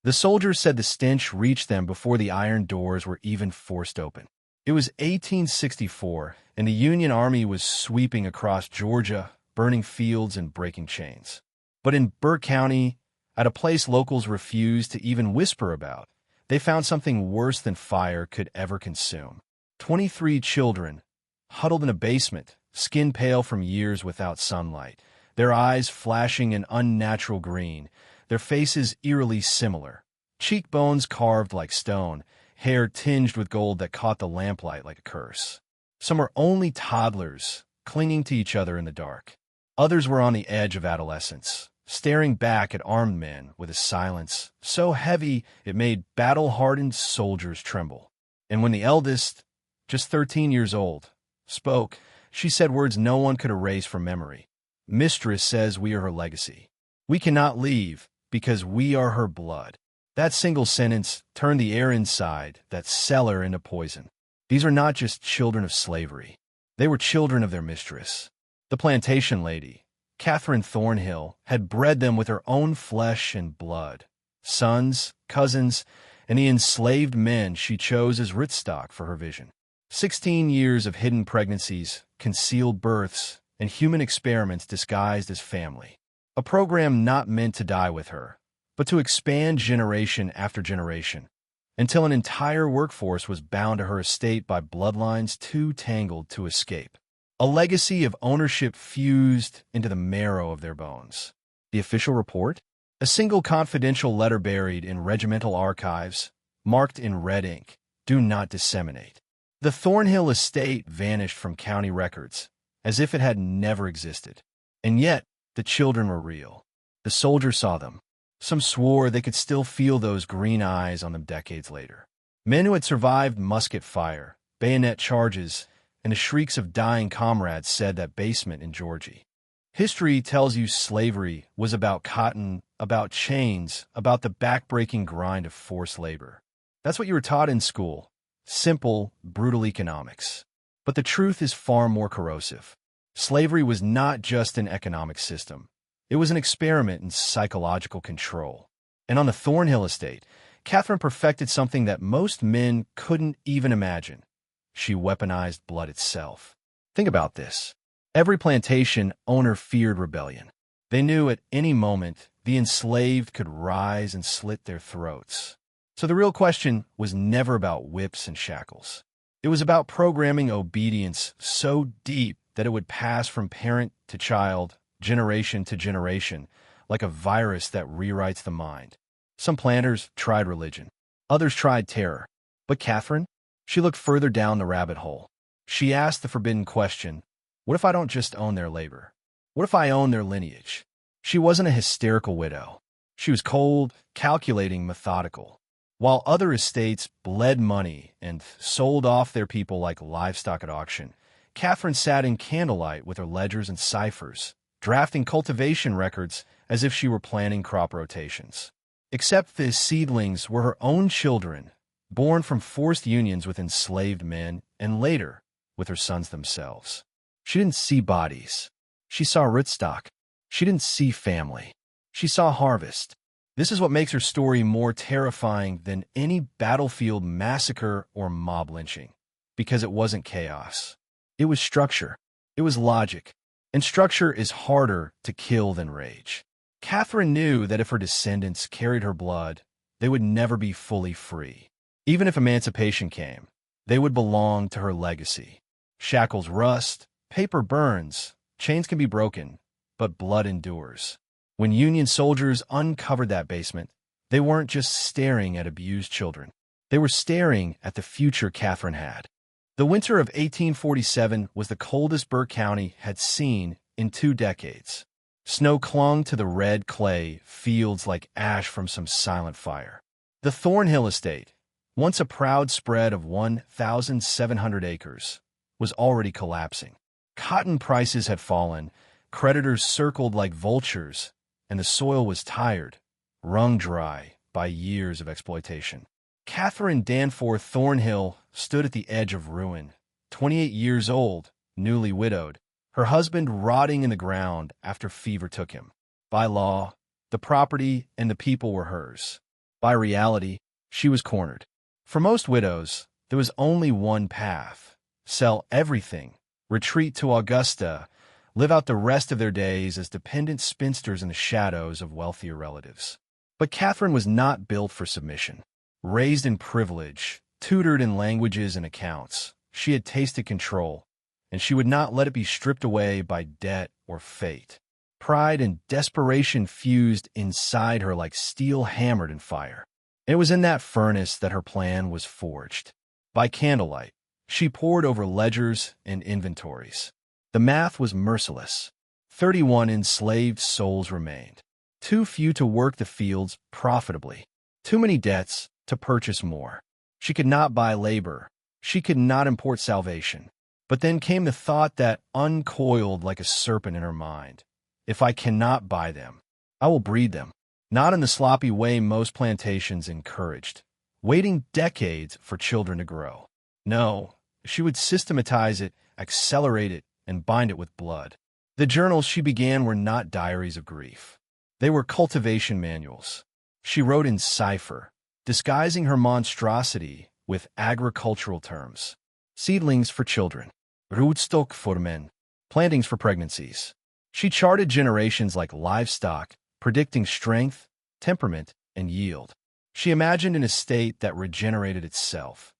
The soldiers said the stench reached them before the iron doors were even forced open. It was 1864, and the Union Army was sweeping across Georgia, burning fields and breaking chains. But in Burke County, at a place locals refused to even whisper about, they found something worse than fire could ever consume. 23 children, huddled in a basement, skin pale from years without sunlight, their eyes flashing an unnatural green, their faces eerily similar, cheekbones carved like stone, hair tinged with gold that caught the lamplight like a curse. Some were only toddlers, clinging to each other in the dark. Others were on the edge of adolescence, staring back at armed men with a silence so heavy it made battle-hardened soldiers tremble. And when the eldest, just 13 years old, spoke, she said words no one could erase from memory. "Mistress says we are her legacy. We cannot leave because we are her blood." That single sentence turned the air inside that cellar into poison. These are not just children of slavery. They were children of their mistress. The plantation lady, Catherine Thornhill, had bred them with her own flesh and blood. Sons, cousins, and the enslaved men she chose as rootstock for her vision. 16 years of hidden pregnancies, concealed births, and human experiments disguised as family. A program not meant to die with her, but to expand generation after generation, until an entire workforce was bound to her estate by bloodlines too tangled to escape. A legacy of ownership fused into the marrow of their bones. The official report? A single confidential letter buried in regimental archives, marked in red ink, "Do not disseminate." The Thornhill estate vanished from county records, as if it had never existed. And yet, the children were real. The soldiers saw them. Some swore they could still feel those green eyes on them decades later. Men who had survived musket fire, bayonet charges, and the shrieks of dying comrades said that basement in Georgia. History tells you slavery was about cotton, about chains, about the backbreaking grind of forced labor. That's what you were taught in school. Simple, brutal economics. But the truth is far more corrosive. Slavery was not just an economic system. It was an experiment in psychological control. And on the Thornhill estate, Catherine perfected something that most men couldn't even imagine. She weaponized blood itself. Think about this. Every plantation owner feared rebellion. They knew at any moment the enslaved could rise and slit their throats. So the real question was never about whips and shackles. It was about programming obedience so deep that it would pass from parent to child, generation to generation, like a virus that rewrites the mind. Some planters tried religion. Others tried terror. But Catherine? She looked further down the rabbit hole. She asked the forbidden question, what if I don't just own their labor? What if I own their lineage? She wasn't a hysterical widow. She was cold, calculating, methodical. While other estates bled money and sold off their people like livestock at auction, Catherine sat in candlelight with her ledgers and ciphers, drafting cultivation records as if she were planning crop rotations. Except the seedlings were her own children, born from forced unions with enslaved men, and later, with her sons themselves. She didn't see bodies. She saw rootstock. She didn't see family. She saw harvest. This is what makes her story more terrifying than any battlefield massacre or mob lynching, because it wasn't chaos. It was structure. It was logic. And structure is harder to kill than rage. Catherine knew that if her descendants carried her blood, they would never be fully free. Even if emancipation came, they would belong to her legacy. Shackles rust, paper burns, chains can be broken, but blood endures. When Union soldiers uncovered that basement, they weren't just staring at abused children. They were staring at the future Catherine had. The winter of 1847 was the coldest Burke County had seen in 2 decades. Snow clung to the red clay fields like ash from some silent fire. The Thornhill estate, once a proud spread of 1,700 acres, was already collapsing. Cotton prices had fallen, creditors circled like vultures, and the soil was tired, wrung dry by years of exploitation. Catherine Danforth Thornhill stood at the edge of ruin, 28 years old, newly widowed, her husband rotting in the ground after fever took him. By law, the property and the people were hers. By reality, she was cornered. For most widows, there was only one path: sell everything, retreat to Augusta, live out the rest of their days as dependent spinsters in the shadows of wealthier relatives. But Catherine was not built for submission. Raised in privilege, tutored in languages and accounts, she had tasted control, and she would not let it be stripped away by debt or fate. Pride and desperation fused inside her like steel hammered in fire. And it was in that furnace that her plan was forged. By candlelight, she pored over ledgers and inventories. The math was merciless. 31 enslaved souls remained. Too few to work the fields profitably. Too many debts to purchase more. She could not buy labor. She could not import salvation. But then came the thought that uncoiled like a serpent in her mind. If I cannot buy them, I will breed them. Not in the sloppy way most plantations encouraged, waiting decades for children to grow. No, she would systematize it, accelerate it, and bind it with blood. The journals she began were not diaries of grief. They were cultivation manuals. She wrote in cipher, disguising her monstrosity with agricultural terms. Seedlings for children, rootstock for men, plantings for pregnancies. She charted generations like livestock, predicting strength, temperament, and yield. She imagined an estate that regenerated itself,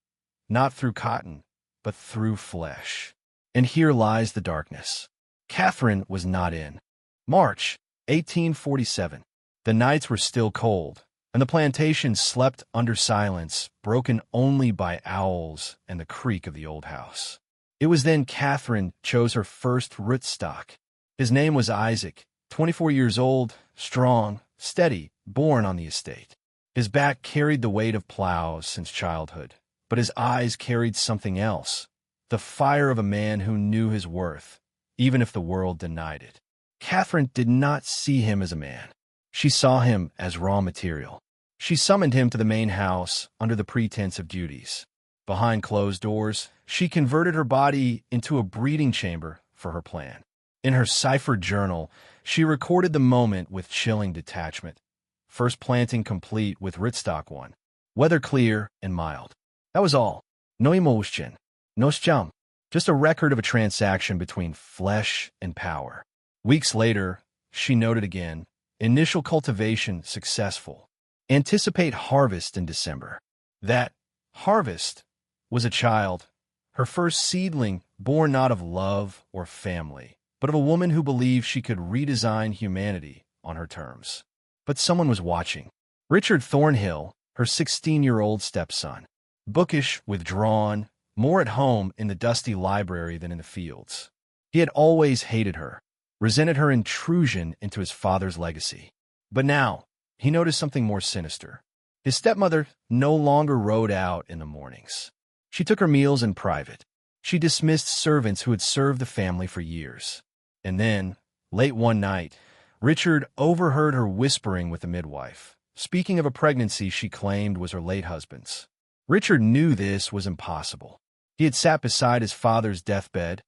not through cotton, but through flesh. And here lies the darkness. Catherine was not in. March 1847. The nights were still cold, and the plantation slept under silence, broken only by owls and the creak of the old house. It was then Catherine chose her first rootstock. His name was Isaac, 24 years old, strong, steady, born on the estate. His back carried the weight of plows since childhood, but his eyes carried something else, the fire of a man who knew his worth, even if the world denied it. Catherine did not see him as a man. She saw him as raw material. She summoned him to the main house under the pretense of duties. Behind closed doors, she converted her body into a breeding chamber for her plan. In her ciphered journal, she recorded the moment with chilling detachment. First planting complete with rootstock 1. Weather clear and mild. That was all. No emotion. No scham. Just a record of a transaction between flesh and power. Weeks later, she noted again, initial cultivation successful. Anticipate harvest in December. That harvest was a child, her first seedling born not of love or family, but of a woman who believed she could redesign humanity on her terms. But someone was watching. Richard Thornhill, her 16-year-old stepson, bookish, withdrawn, more at home in the dusty library than in the fields. He had always hated her, resented her intrusion into his father's legacy. But now, he noticed something more sinister. His stepmother no longer rode out in the mornings. She took her meals in private. She dismissed servants who had served the family for years. And then, late one night, Richard overheard her whispering with the midwife, speaking of a pregnancy she claimed was her late husband's. Richard knew this was impossible. He had sat beside his father's deathbed,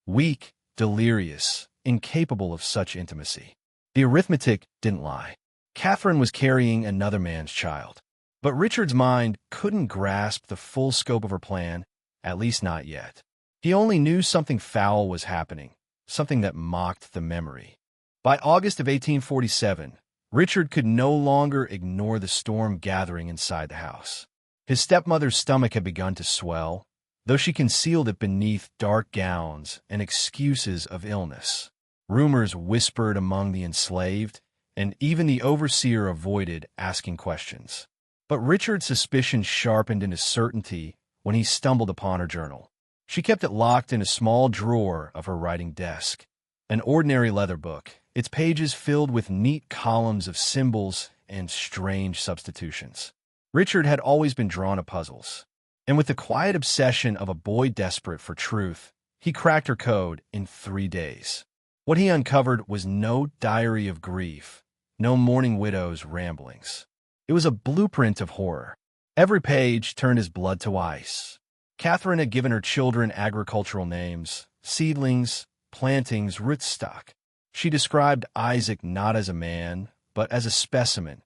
weak, delirious, incapable of such intimacy. The arithmetic didn't lie. Catherine was carrying another man's child. But Richard's mind couldn't grasp the full scope of her plan, at least not yet. He only knew something foul was happening, something that mocked the memory. By August of 1847, Richard could no longer ignore the storm gathering inside the house. His stepmother's stomach had begun to swell, though she concealed it beneath dark gowns and excuses of illness. Rumors whispered among the enslaved, and even the overseer avoided asking questions. But Richard's suspicion sharpened into certainty when he stumbled upon her journal. She kept it locked in a small drawer of her writing desk. An ordinary leather book, its pages filled with neat columns of symbols and strange substitutions. Richard had always been drawn to puzzles, and with the quiet obsession of a boy desperate for truth, he cracked her code in 3 days. What he uncovered was no diary of grief, no mourning widow's ramblings. It was a blueprint of horror. Every page turned his blood to ice. Catherine had given her children agricultural names, seedlings, plantings, rootstock. She described Isaac not as a man, but as a specimen,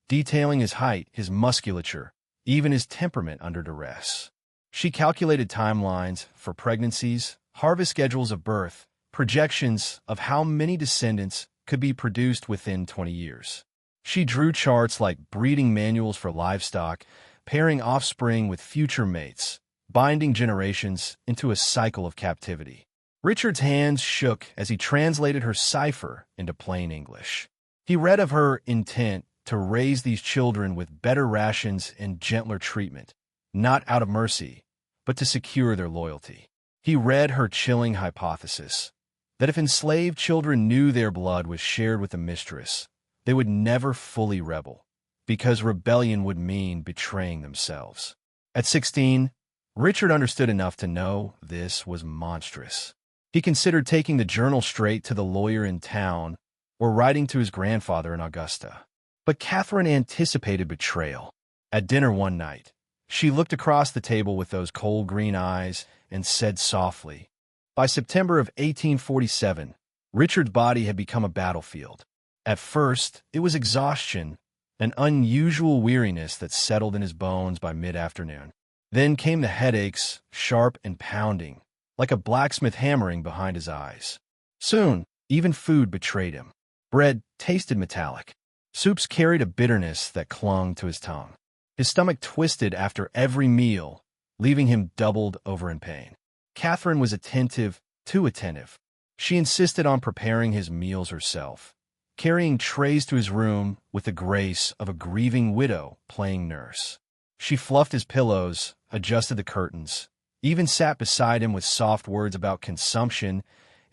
detailing his height, his musculature, even his temperament under duress. She calculated timelines for pregnancies, harvest schedules of birth, projections of how many descendants could be produced within 20 years. She drew charts like breeding manuals for livestock, pairing offspring with future mates, binding generations into a cycle of captivity. Richard's hands shook as he translated her cipher into plain English. He read of her intent to raise these children with better rations and gentler treatment, not out of mercy, but to secure their loyalty. He read her chilling hypothesis that if enslaved children knew their blood was shared with a mistress, they would never fully rebel, because rebellion would mean betraying themselves. At 16, Richard understood enough to know this was monstrous. He considered taking the journal straight to the lawyer in town or writing to his grandfather in Augusta. But Catherine anticipated betrayal. At dinner one night, she looked across the table with those cold green eyes and said softly, by September of 1847, Richard's body had become a battlefield. At first, it was exhaustion, an unusual weariness that settled in his bones by mid-afternoon. Then came the headaches, sharp and pounding, like a blacksmith hammering behind his eyes. Soon, even food betrayed him. Bread tasted metallic. Soups carried a bitterness that clung to his tongue. His stomach twisted after every meal, leaving him doubled over in pain. Catherine was attentive, too attentive. She insisted on preparing his meals herself, carrying trays to his room with the grace of a grieving widow playing nurse. She fluffed his pillows, adjusted the curtains, even sat beside him with soft words about consumption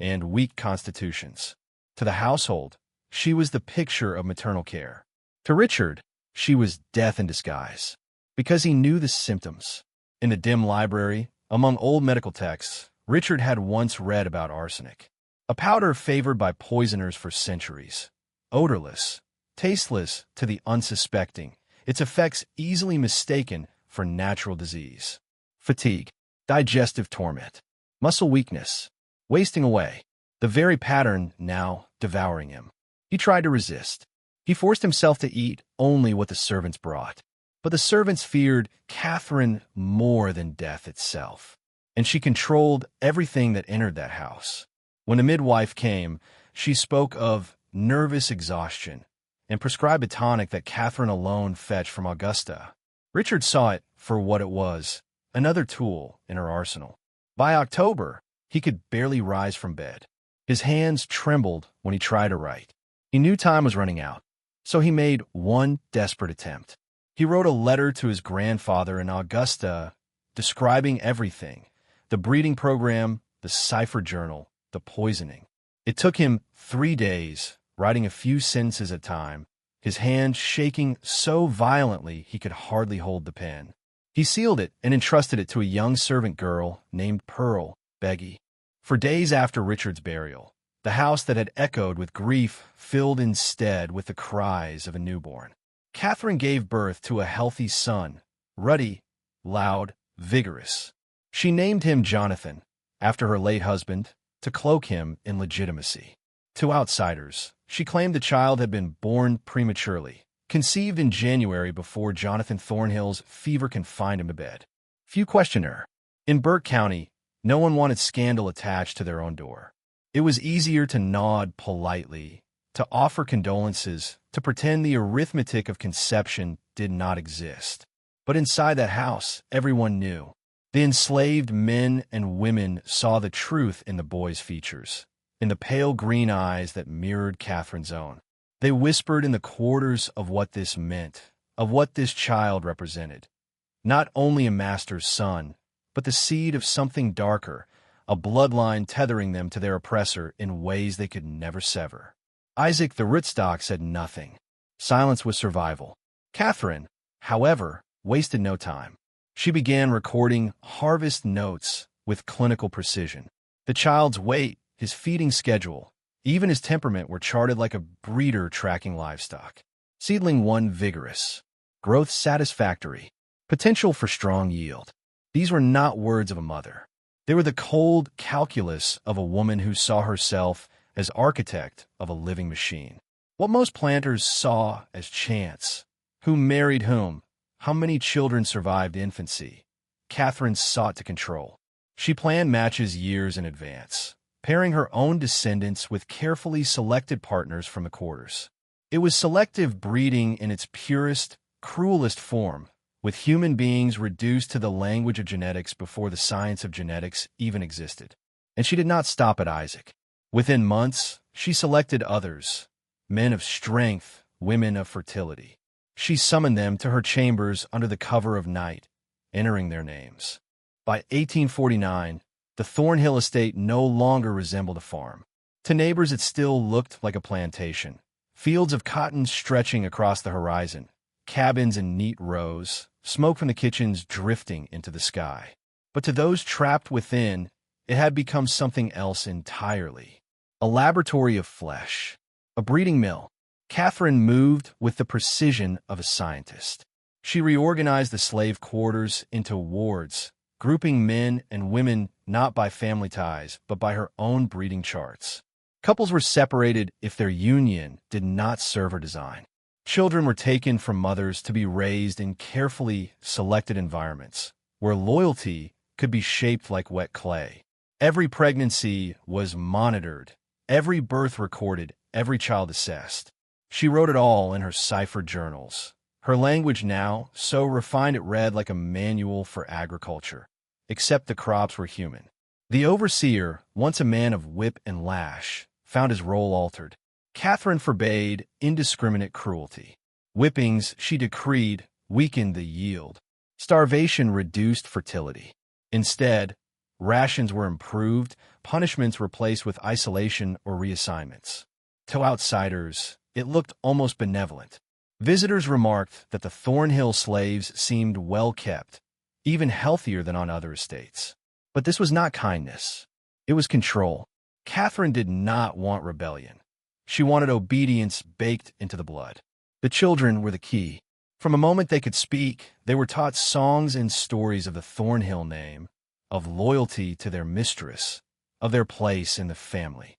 and weak constitutions. To the household, she was the picture of maternal care. To Richard, she was death in disguise, because he knew the symptoms. In the dim library, among old medical texts, Richard had once read about arsenic, a powder favored by poisoners for centuries. Odorless, tasteless to the unsuspecting, its effects easily mistaken for natural disease. Fatigue, digestive torment, muscle weakness, wasting away, the very pattern now devouring him. He tried to resist. He forced himself to eat only what the servants brought. But the servants feared Catherine more than death itself, and she controlled everything that entered that house. When a midwife came, she spoke of nervous exhaustion and prescribed a tonic that Catherine alone fetched from Augusta. Richard saw it for what it was, another tool in her arsenal. By October, he could barely rise from bed. His hands trembled when he tried to write. He knew time was running out, so he made one desperate attempt. He wrote a letter to his grandfather in Augusta describing everything, the breeding program, the cipher journal, the poisoning. It took him 3 days, writing a few sentences at a time, his hand shaking so violently he could hardly hold the pen. He sealed it and entrusted it to a young servant girl named Pearl Beggy. For days after Richard's burial, the house that had echoed with grief filled instead with the cries of a newborn. Catherine gave birth to a healthy son, ruddy, loud, vigorous. She named him Jonathan, after her late husband, to cloak him in legitimacy. To outsiders, she claimed the child had been born prematurely, conceived in January before Jonathan Thornhill's fever confined him to bed. Few questioned her. In Burke County, no one wanted scandal attached to their own door. It was easier to nod politely, to offer condolences, to pretend the arithmetic of conception did not exist. But inside that house, everyone knew. The enslaved men and women saw the truth in the boy's features, in the pale green eyes that mirrored Catherine's own. They whispered in the quarters of what this meant, of what this child represented. Not only a master's son, but the seed of something darker, a bloodline tethering them to their oppressor in ways they could never sever. Isaac the rootstock said nothing. Silence was survival. Catherine, however, wasted no time. She began recording harvest notes with clinical precision. The child's weight, his feeding schedule, even his temperament were charted like a breeder tracking livestock. Seedling 1 vigorous. Growth satisfactory. Potential for strong yield. These were not words of a mother. They were the cold calculus of a woman who saw herself as architect of a living machine. What most planters saw as chance, Who married whom? How many children survived infancy? Catherine sought to control. She planned matches years in advance, pairing her own descendants with carefully selected partners from the quarters. It was selective breeding in its purest, cruelest form, with human beings reduced to the language of genetics before the science of genetics even existed. And she did not stop at Isaac. Within months, she selected others, men of strength, women of fertility. She summoned them to her chambers under the cover of night, entering their names. By 1849, the Thornhill estate no longer resembled a farm. To neighbors, it still looked like a plantation. Fields of cotton stretching across the horizon, cabins in neat rows, smoke from the kitchens drifting into the sky. But to those trapped within, it had become something else entirely. A laboratory of flesh, a breeding mill. Catherine moved with the precision of a scientist. She reorganized the slave quarters into wards, grouping men and women not by family ties, but by her own breeding charts. Couples were separated if their union did not serve her design. Children were taken from mothers to be raised in carefully selected environments, where loyalty could be shaped like wet clay. Every pregnancy was monitored, every birth recorded, every child assessed. She wrote it all in her ciphered journals. Her language now, so refined it read like a manual for agriculture, except the crops were human. The overseer, once a man of whip and lash, found his role altered. Catherine forbade indiscriminate cruelty. Whippings, she decreed, weakened the yield. Starvation reduced fertility. Instead, rations were improved, punishments replaced with isolation or reassignments. To outsiders, it looked almost benevolent. Visitors remarked that the Thornhill slaves seemed well kept, even healthier than on other estates. But this was not kindness. It was control. Catherine did not want rebellion. She wanted obedience baked into the blood. The children were the key. From the moment they could speak, they were taught songs and stories of the Thornhill name, of loyalty to their mistress, of their place in the family.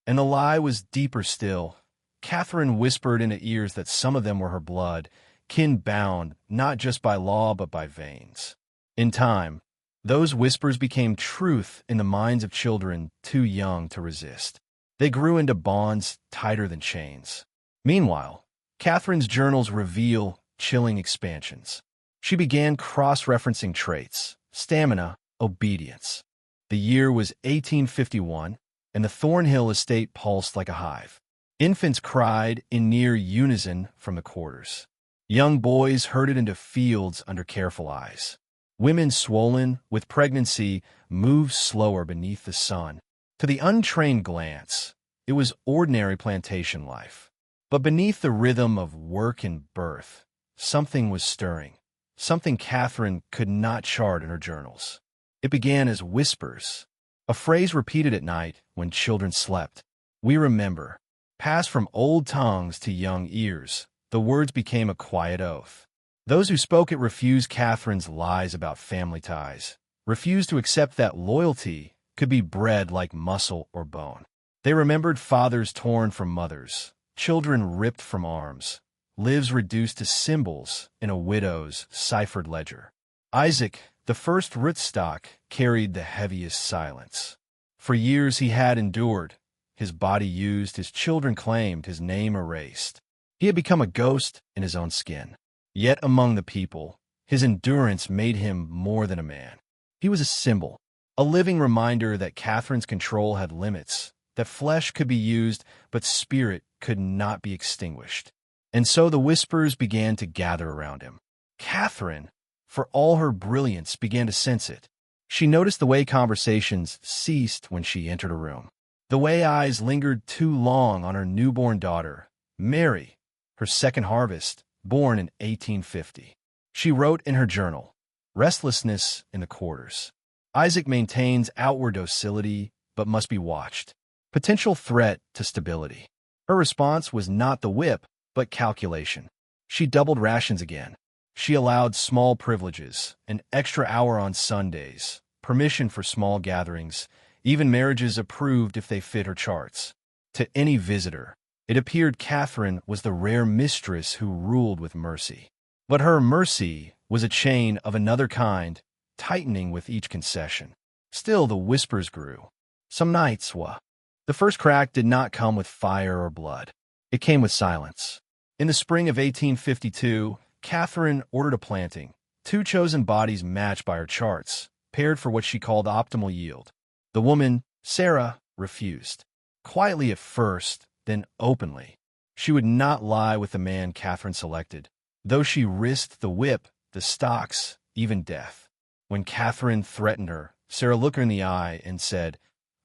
And the lie was deeper still. Catherine whispered into ears that some of them were her blood, kin-bound not just by law but by veins. In time, those whispers became truth in the minds of children too young to resist. They grew into bonds tighter than chains. Meanwhile, Catherine's journals reveal chilling expansions. She began cross-referencing traits, stamina, obedience. The year was 1851, and the Thornhill estate pulsed like a hive. Infants cried in near unison from the quarters. Young boys herded into fields under careful eyes. Women swollen with pregnancy moved slower beneath the sun. To the untrained glance, it was ordinary plantation life. But beneath the rhythm of work and birth, something was stirring, something Catherine could not chart in her journals. It began as whispers, a phrase repeated at night when children slept. We remember. Passed from old tongues to young ears, the words became a quiet oath. Those who spoke it refused Catherine's lies about family ties, refused to accept that loyalty could be bred like muscle or bone. They remembered fathers torn from mothers, children ripped from arms, lives reduced to symbols in a widow's ciphered ledger. Isaac, the first rootstock, carried the heaviest silence. For years he had endured, his body used, his children claimed, his name erased. He had become a ghost in his own skin. Yet among the people, his endurance made him more than a man. He was a symbol, a living reminder that Catherine's control had limits, that flesh could be used, but spirit could not be extinguished. And so the whispers began to gather around him. Catherine, for all her brilliance, began to sense it. She noticed the way conversations ceased when she entered a room. The way eyes lingered too long on her newborn daughter, Mary, her second harvest, born in 1850. She wrote in her journal, "Restlessness in the quarters. Isaac maintains outward docility, but must be watched. Potential threat to stability." Her response was not the whip, but calculation. She doubled rations again. She allowed small privileges, an extra hour on Sundays, permission for small gatherings, even marriages approved if they fit her charts. To any visitor, It appeared Catherine was the rare mistress who ruled with mercy. But her mercy was a chain of another kind, tightening with each concession. Still the whispers grew. Some nights, the first crack did not come with fire or blood. It came with silence. In the spring of 1852, Catherine ordered a planting, 2 chosen bodies matched by her charts, paired for what she called optimal yield. The woman, Sarah, refused. Quietly at first, then openly. She would not lie with the man Catherine selected, though she risked the whip, the stocks, even death. When Catherine threatened her, Sarah looked her in the eye and said,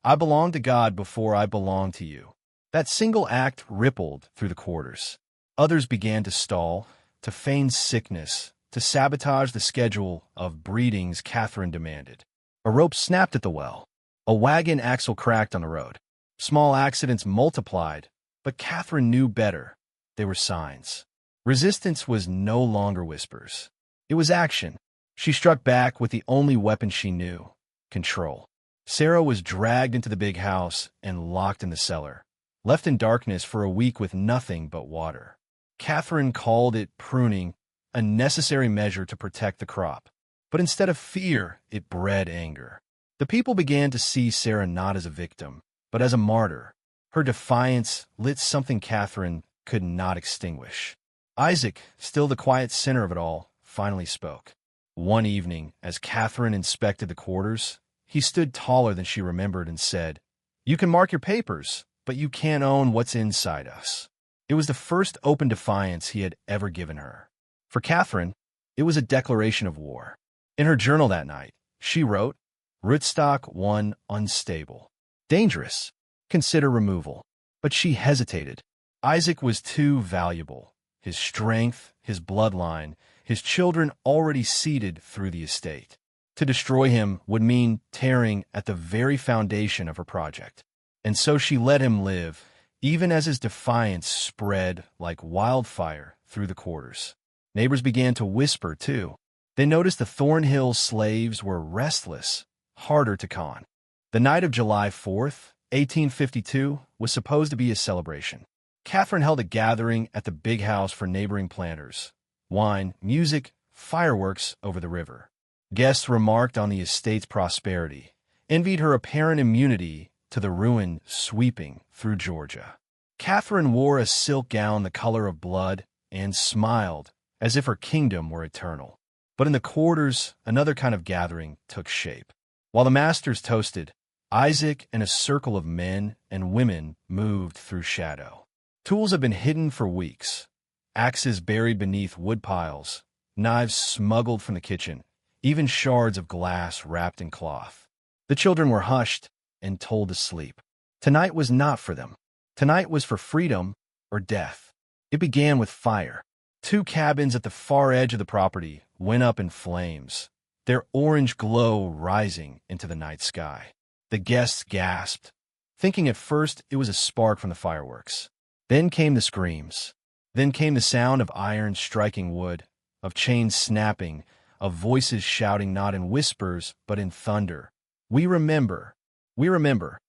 "I belong to God before I belong to you." That single act rippled through the quarters. Others began to stall, to feign sickness, to sabotage the schedule of breedings Catherine demanded. A rope snapped at the well. A wagon axle cracked on the road. Small accidents multiplied, but Catherine knew better. They were signs. Resistance was no longer whispers. It was action. She struck back with the only weapon she knew: control. Sarah was dragged into the big house and locked in the cellar, left in darkness for a week with nothing but water. Catherine called it pruning, a necessary measure to protect the crop. But instead of fear, it bred anger. The people began to see Sarah not as a victim, but as a martyr. Her defiance lit something Catherine could not extinguish. Isaac, still the quiet center of it all, finally spoke. One evening, as Catherine inspected the quarters, he stood taller than she remembered and said, "You can mark your papers, but you can't own what's inside us." It was the first open defiance he had ever given her. For Catherine, it was a declaration of war. In her journal that night, she wrote, "Rootstock 1 unstable. Dangerous. Consider removal." But she hesitated. Isaac was too valuable. His strength, his bloodline, his children already seeded through the estate. To destroy him would mean tearing at the very foundation of her project. And so she let him live, even as his defiance spread like wildfire through the quarters. Neighbors began to whisper, too. They noticed the Thornhill slaves were restless, harder to con. The night of July 4th, 1852, was supposed to be a celebration. Catherine held a gathering at the big house for neighboring planters. Wine, music, fireworks over the river. Guests remarked on the estate's prosperity, envied her apparent immunity to the ruin sweeping through Georgia. Catherine wore a silk gown the color of blood and smiled as if her kingdom were eternal. But in the quarters, another kind of gathering took shape. While the masters toasted, Isaac and a circle of men and women moved through shadow. Tools had been hidden for weeks. Axes buried beneath wood piles, knives smuggled from the kitchen, even shards of glass wrapped in cloth. The children were hushed and told to sleep. Tonight was not for them. Tonight was for freedom or death. It began with fire. 2 cabins at the far edge of the property went up in flames, their orange glow rising into the night sky. The guests gasped, thinking at first it was a spark from the fireworks. Then came the screams. Then came the sound of iron striking wood, of chains snapping, of voices shouting not in whispers but in thunder. "We remember. We remember."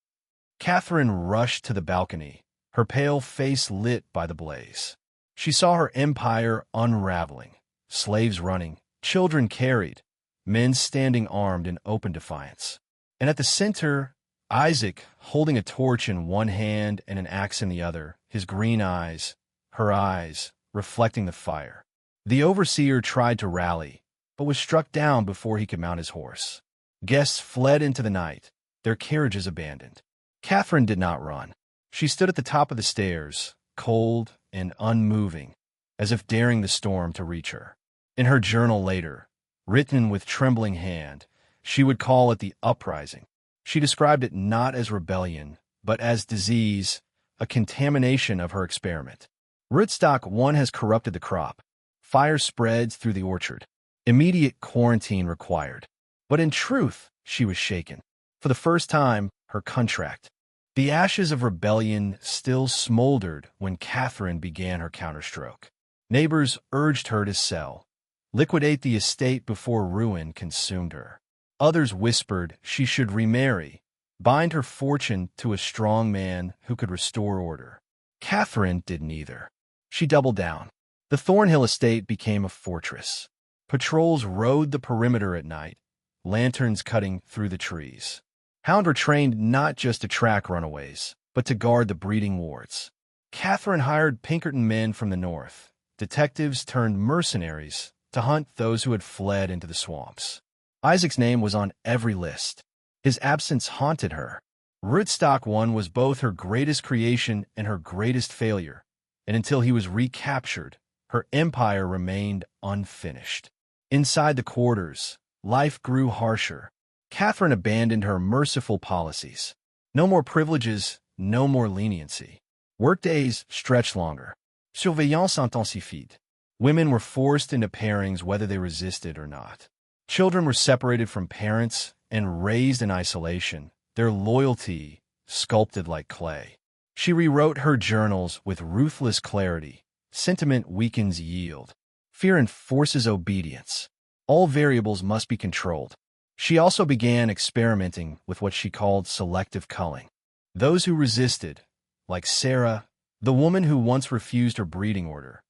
Catherine rushed to the balcony, her pale face lit by the blaze. She saw her empire unraveling, slaves running, children carried, men standing armed in open defiance. And at the center, Isaac, holding a torch in one hand and an axe in the other, his green eyes, her eyes, reflecting the fire. The overseer tried to rally, but was struck down before he could mount his horse. Guests fled into the night, their carriages abandoned. Catherine did not run. She stood at the top of the stairs, cold and unmoving, as if daring the storm to reach her. In her journal later, written with trembling hand, she would call it the uprising. She described it not as rebellion, but as disease, a contamination of her experiment. Rootstock 1 has corrupted the crop. Fire spreads through the orchard. Immediate quarantine required. But in truth, she was shaken. For the first time, her contract. The ashes of rebellion still smoldered when Catherine began her counterstroke. Neighbors urged her to sell, liquidate the estate before ruin consumed her. Others whispered she should remarry, bind her fortune to a strong man who could restore order. Catherine did neither. She doubled down. The Thornhill estate became a fortress. Patrols rode the perimeter at night, lanterns cutting through the trees. Hounds were trained not just to track runaways, but to guard the breeding wards. Catherine hired Pinkerton men from the north, detectives turned mercenaries, to hunt those who had fled into the swamps. Isaac's name was on every list. His absence haunted her. Rootstock 1 was both her greatest creation and her greatest failure, and until he was recaptured, her empire remained unfinished. Inside the quarters, life grew harsher. Catherine abandoned her merciful policies. No more privileges, no more leniency. Workdays stretched longer. Surveillance intensifiée. Women were forced into pairings whether they resisted or not. Children were separated from parents and raised in isolation, their loyalty sculpted like clay. She rewrote her journals with ruthless clarity. Sentiment weakens yield. Fear enforces obedience. All variables must be controlled. She also began experimenting with what she called selective culling. Those who resisted, like Sarah, the woman who once refused her breeding order,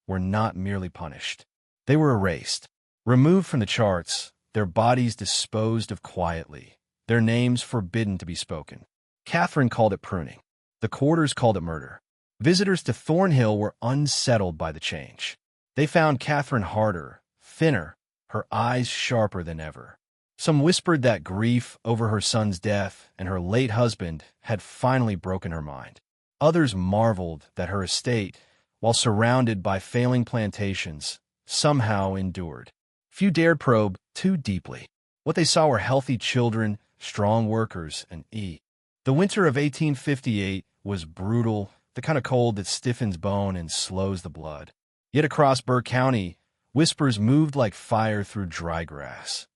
were not merely punished. They were erased, removed from the charts, their bodies disposed of quietly, their names forbidden to be spoken. Catherine called it pruning. The quarters called it murder. Visitors to Thornhill were unsettled by the change. They found Catherine harder, thinner, her eyes sharper than ever. Some whispered that grief over her son's death and her late husband had finally broken her mind. Others marveled that her estate, while surrounded by failing plantations, somehow endured. Few dared probe too deeply. What they saw were healthy children, strong workers, and The winter of 1858 was brutal, the kind of cold that stiffens bone and slows the blood. Yet across Burke County, whispers moved like fire through dry grass.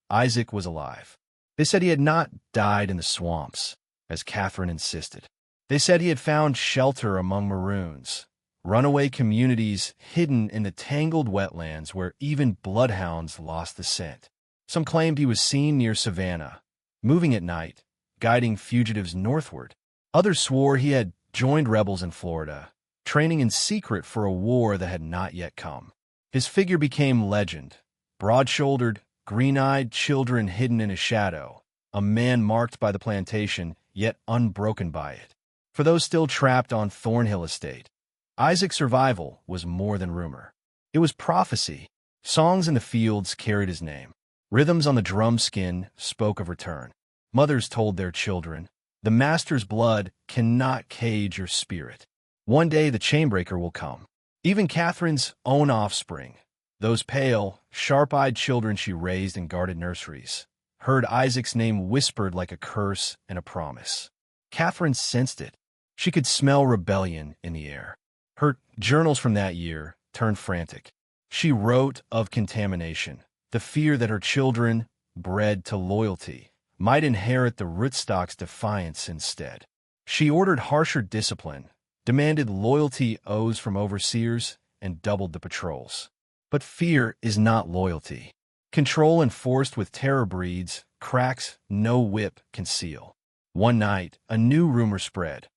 Isaac was alive. They said he had not died in the swamps, as Catherine insisted. They said he had found shelter among maroons, runaway communities hidden in the tangled wetlands where even bloodhounds lost the scent. Some claimed he was seen near Savannah, moving at night, guiding fugitives northward. Others swore he had joined rebels in Florida, training in secret for a war that had not yet come. His figure became legend, broad-shouldered, green-eyed children hidden in a shadow, a man marked by the plantation, yet unbroken by it. For those still trapped on Thornhill Estate, Isaac's survival was more than rumor. It was prophecy. Songs in the fields carried his name. Rhythms on the drum skin spoke of return. Mothers told their children, "The master's blood cannot cage your spirit. One day the chainbreaker will come." Even Catherine's own offspring, those pale, sharp-eyed children she raised in guarded nurseries, heard Isaac's name whispered like a curse and a promise. Catherine sensed it. She could smell rebellion in the air. Her journals from that year turned frantic. She wrote of contamination, the fear that her children, bred to loyalty, might inherit the rootstock's defiance instead. She ordered harsher discipline, demanded loyalty oaths from overseers, and doubled the patrols. But fear is not loyalty. Control enforced with terror breeds cracks no whip can seal. One night, a new rumor spread.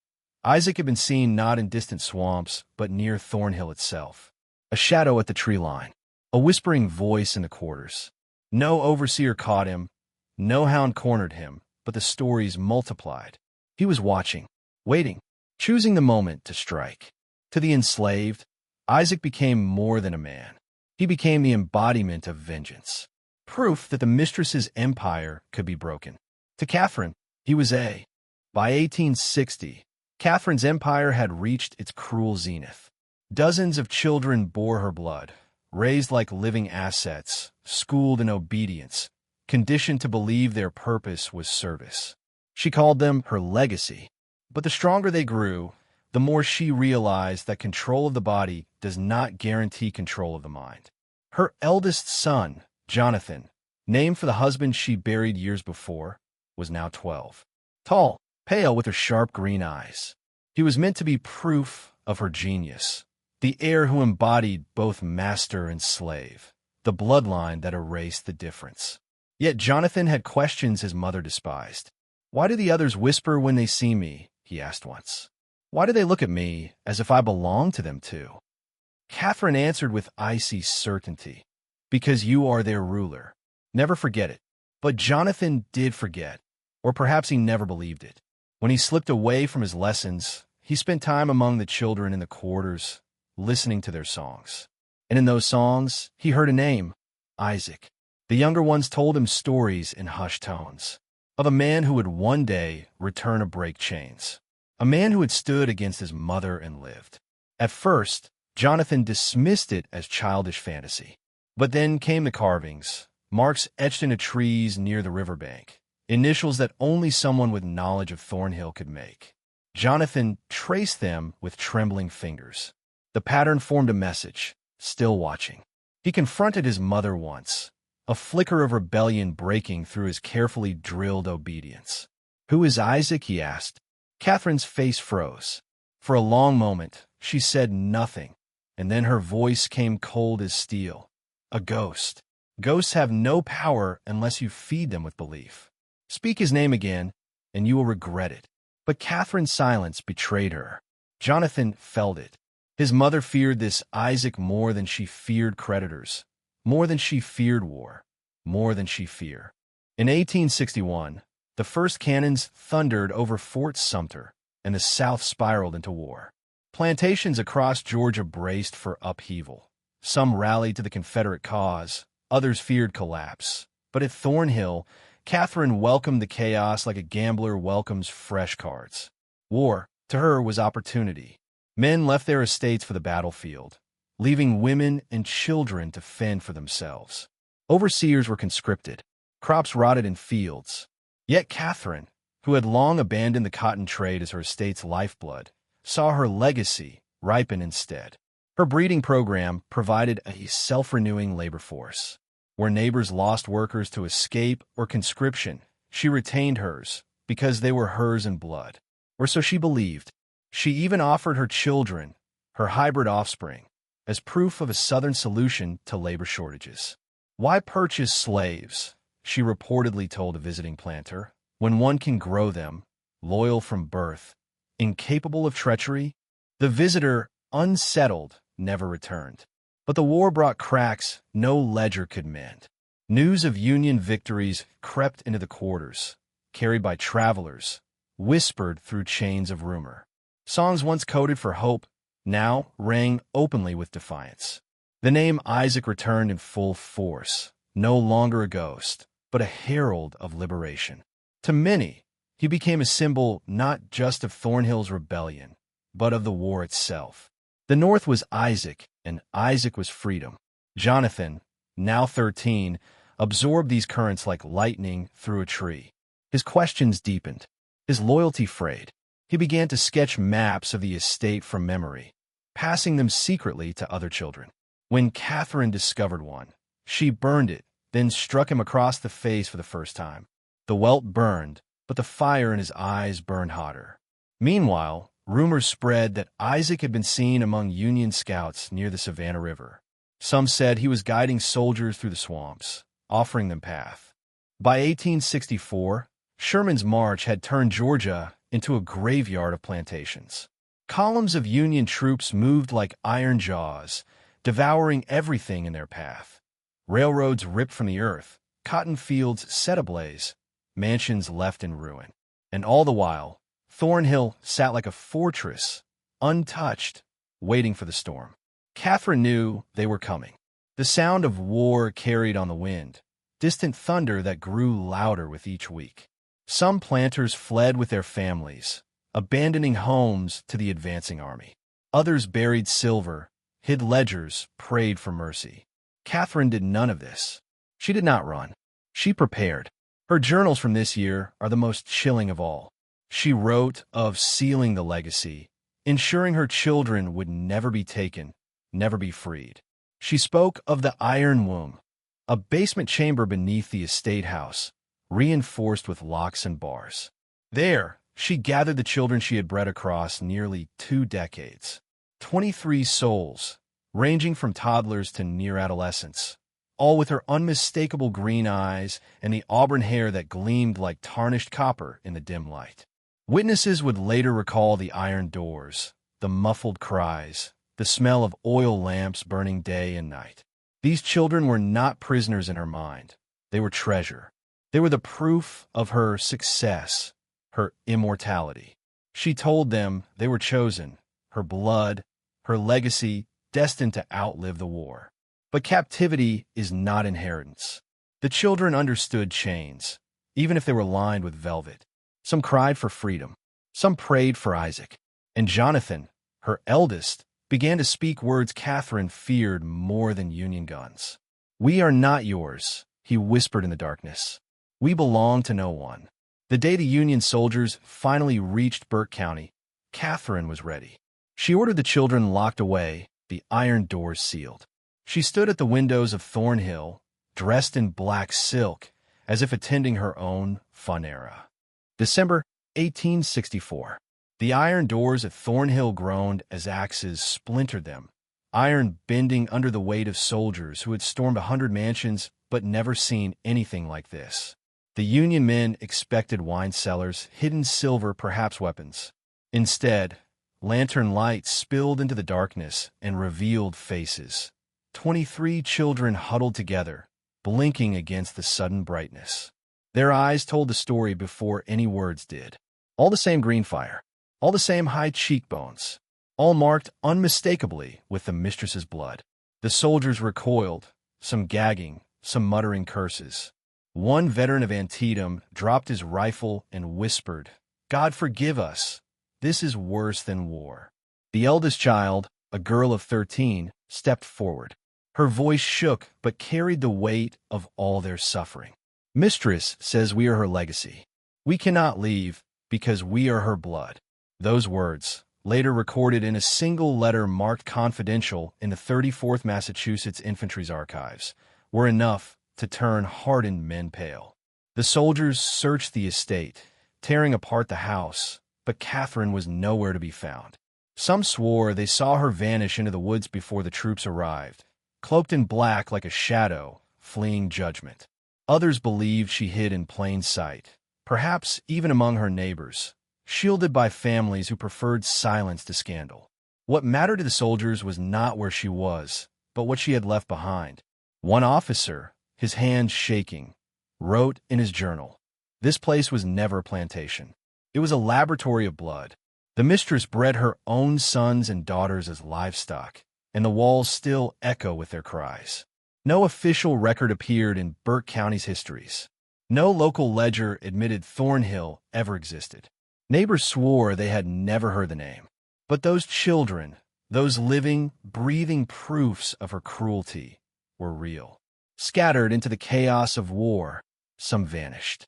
Isaac had been seen not in distant swamps, but near Thornhill itself. A shadow at the tree line, a whispering voice in the quarters. No overseer caught him, no hound cornered him, but the stories multiplied. He was watching, waiting, choosing the moment to strike. To the enslaved, Isaac became more than a man. He became the embodiment of vengeance, proof that the mistress's empire could be broken. To Catherine, he was a. By 1860, Catherine's empire had reached its cruel zenith. Dozens of children bore her blood, raised like living assets, schooled in obedience, conditioned to believe their purpose was service. She called them her legacy. But the stronger they grew, the more she realized that control of the body does not guarantee control of the mind. Her eldest son, Jonathan, named for the husband she buried years before, was now 12. Tall, pale with her sharp green eyes. He was meant to be proof of her genius, the heir who embodied both master and slave, the bloodline that erased the difference. Yet Jonathan had questions his mother despised. "Why do the others whisper when they see me?" he asked once. Why do they look at me as if I belong to them too? Catherine answered with icy certainty. Because you are their ruler. Never forget it. But Jonathan did forget, or perhaps he never believed it. When he slipped away from his lessons, he spent time among the children in the quarters, listening to their songs. And in those songs, he heard a name, Isaac. The younger ones told him stories in hushed tones of a man who would one day return to break chains, a man who had stood against his mother and lived. At first, Jonathan dismissed it as childish fantasy. But then came the carvings, marks etched into trees near the riverbank, initials that only someone with knowledge of Thornhill could make. Jonathan traced them with trembling fingers. The pattern formed a message, still watching. He confronted his mother once, a flicker of rebellion breaking through his carefully drilled obedience. "Who is Isaac?" he asked. Catherine's face froze. For a long moment, she said nothing, and then her voice came cold as steel. "A ghost. Ghosts have no power unless you feed them with belief. Speak his name again, and you will regret it." But Catherine's silence betrayed her. Jonathan felt it. His mother feared this Isaac more than she feared creditors, more than she feared war, more than she feared. In 1861, the first cannons thundered over Fort Sumter, and the South spiraled into war. Plantations across Georgia braced for upheaval. Some rallied to the Confederate cause, others feared collapse. But at Thornhill, Catherine welcomed the chaos like a gambler welcomes fresh cards. War, to her, was opportunity. Men left their estates for the battlefield, leaving women and children to fend for themselves. Overseers were conscripted. Crops rotted in fields. Yet Catherine, who had long abandoned the cotton trade as her estate's lifeblood, saw her legacy ripen instead. Her breeding program provided a self-renewing labor force. Where neighbors lost workers to escape or conscription, she retained hers because they were hers in blood. Or so she believed. She even offered her children, her hybrid offspring, as proof of a Southern solution to labor shortages. "Why purchase slaves?" she reportedly told a visiting planter, "when one can grow them, loyal from birth, incapable of treachery?" The visitor, unsettled, never returned. But the war brought cracks no ledger could mend. News of Union victories crept into the quarters, carried by travelers, whispered through chains of rumor. Songs once coded for hope now rang openly with defiance. The name Isaac returned in full force, no longer a ghost, but a herald of liberation. To many, he became a symbol not just of Thornhill's rebellion, but of the war itself. The North was Isaac, and Isaac was freedom. Jonathan, now 13, absorbed these currents like lightning through a tree. His questions deepened. His loyalty frayed. He began to sketch maps of the estate from memory, passing them secretly to other children. When Catherine discovered one, she burned it, then struck him across the face for the first time. The welt burned, but the fire in his eyes burned hotter. Meanwhile, rumors spread that Isaac had been seen among Union scouts near the Savannah River. Some said he was guiding soldiers through the swamps, offering them path. By 1864, Sherman's march had turned Georgia into a graveyard of plantations. Columns of Union troops moved like iron jaws, devouring everything in their path. Railroads ripped from the earth, cotton fields set ablaze, mansions left in ruin. And all the while, Thornhill sat like a fortress, untouched, waiting for the storm. Catherine knew they were coming. The sound of war carried on the wind, distant thunder that grew louder with each week. Some planters fled with their families, abandoning homes to the advancing army. Others buried silver, hid ledgers, prayed for mercy. Catherine did none of this. She did not run. She prepared. Her journals from this year are the most chilling of all. She wrote of sealing the legacy, ensuring her children would never be taken, never be freed. She spoke of the iron womb, a basement chamber beneath the estate house, reinforced with locks and bars. There, she gathered the children she had bred across nearly 2 decades. 23 souls, ranging from toddlers to near adolescents, all with her unmistakable green eyes and the auburn hair that gleamed like tarnished copper in the dim light. Witnesses would later recall the iron doors, the muffled cries, the smell of oil lamps burning day and night. These children were not prisoners in her mind. They were treasure. They were the proof of her success, her immortality. She told them they were chosen, her blood, her legacy, destined to outlive the war. But captivity is not inheritance. The children understood chains, even if they were lined with velvet. Some cried for freedom. Some prayed for Isaac. And Jonathan, her eldest, began to speak words Catherine feared more than Union guns. "We are not yours," he whispered in the darkness. "We belong to no one." The day the Union soldiers finally reached Burke County, Catherine was ready. She ordered the children locked away, the iron doors sealed. She stood at the windows of Thornhill, dressed in black silk, as if attending her own funera. December 1864. The iron doors at Thornhill groaned as axes splintered them, iron bending under the weight of soldiers who had stormed 100 mansions but never seen anything like this. The Union men expected wine cellars, hidden silver, perhaps weapons. Instead, lantern lights spilled into the darkness and revealed faces. 23 children huddled together, blinking against the sudden brightness. Their eyes told the story before any words did. All the same green fire, all the same high cheekbones, all marked unmistakably with the mistress's blood. The soldiers recoiled, some gagging, some muttering curses. One veteran of Antietam dropped his rifle and whispered, "God forgive us. This is worse than war." The eldest child, a girl of 13, stepped forward. Her voice shook but carried the weight of all their suffering. "Mistress says we are her legacy. We cannot leave because we are her blood." Those words, later recorded in a single letter marked confidential in the 34th Massachusetts Infantry's archives, were enough to turn hardened men pale. The soldiers searched the estate, tearing apart the house, but Catherine was nowhere to be found. Some swore they saw her vanish into the woods before the troops arrived, cloaked in black like a shadow, fleeing judgment. Others believed she hid in plain sight, perhaps even among her neighbors, shielded by families who preferred silence to scandal. What mattered to the soldiers was not where she was, but what she had left behind. One officer, his hands shaking, wrote in his journal, "This place was never a plantation. It was a laboratory of blood. The mistress bred her own sons and daughters as livestock, and the walls still echo with their cries." No official record appeared in Burke County's histories. No local ledger admitted Thornhill ever existed. Neighbors swore they had never heard the name. But those children, those living, breathing proofs of her cruelty, were real. Scattered into the chaos of war, some vanished.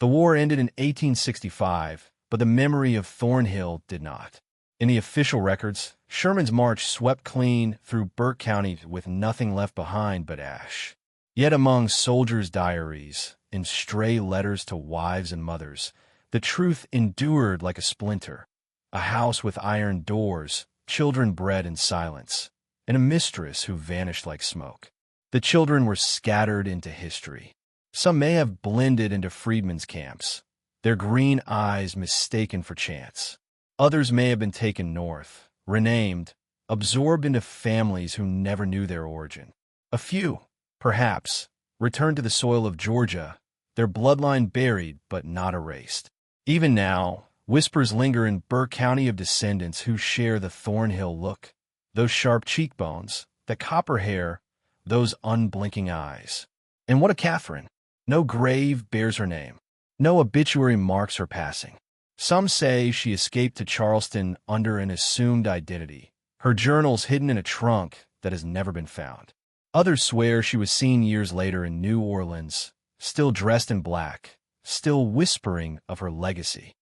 The war ended in 1865, but the memory of Thornhill did not. In the official records, Sherman's march swept clean through Burke County with nothing left behind but ash. Yet among soldiers' diaries, in stray letters to wives and mothers, the truth endured like a splinter. A house with iron doors, children bred in silence, and a mistress who vanished like smoke. The children were scattered into history. Some may have blended into freedmen's camps, their green eyes mistaken for chance. Others may have been taken north, renamed, absorbed into families who never knew their origin. A few, perhaps, returned to the soil of Georgia, their bloodline buried but not erased. Even now, whispers linger in Burke County of descendants who share the Thornhill look, those sharp cheekbones, the copper hair, those unblinking eyes. And what of Catherine? No grave bears her name. No obituary marks her passing. Some say she escaped to Charleston under an assumed identity, her journals hidden in a trunk that has never been found. Others swear she was seen years later in New Orleans, still dressed in black, still whispering of her legacy.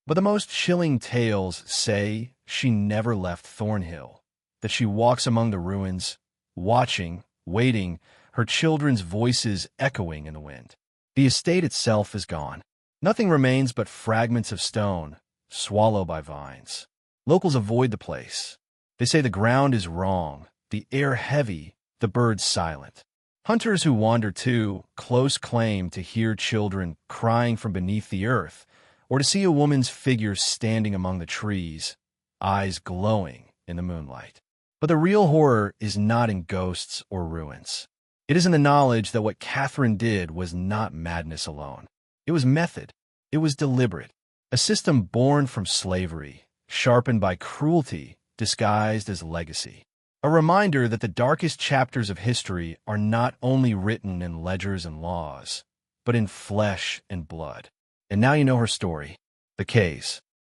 But the most chilling tales say she never left Thornhill, that she walks among the ruins, watching, waiting, her children's voices echoing in the wind. The estate itself is gone. Nothing remains but fragments of stone, swallowed by vines. Locals avoid the place. They say the ground is wrong, the air heavy, the birds silent. Hunters who wander too close claim to hear children crying from beneath the earth, or to see a woman's figure standing among the trees, eyes glowing in the moonlight. But the real horror is not in ghosts or ruins. It is in the knowledge that what Catherine did was not madness alone. It was method. It was deliberate. A system born from slavery, sharpened by cruelty, disguised as legacy. A reminder that the darkest chapters of history are not only written in ledgers and laws, but in flesh and blood. And now you know her story. The case.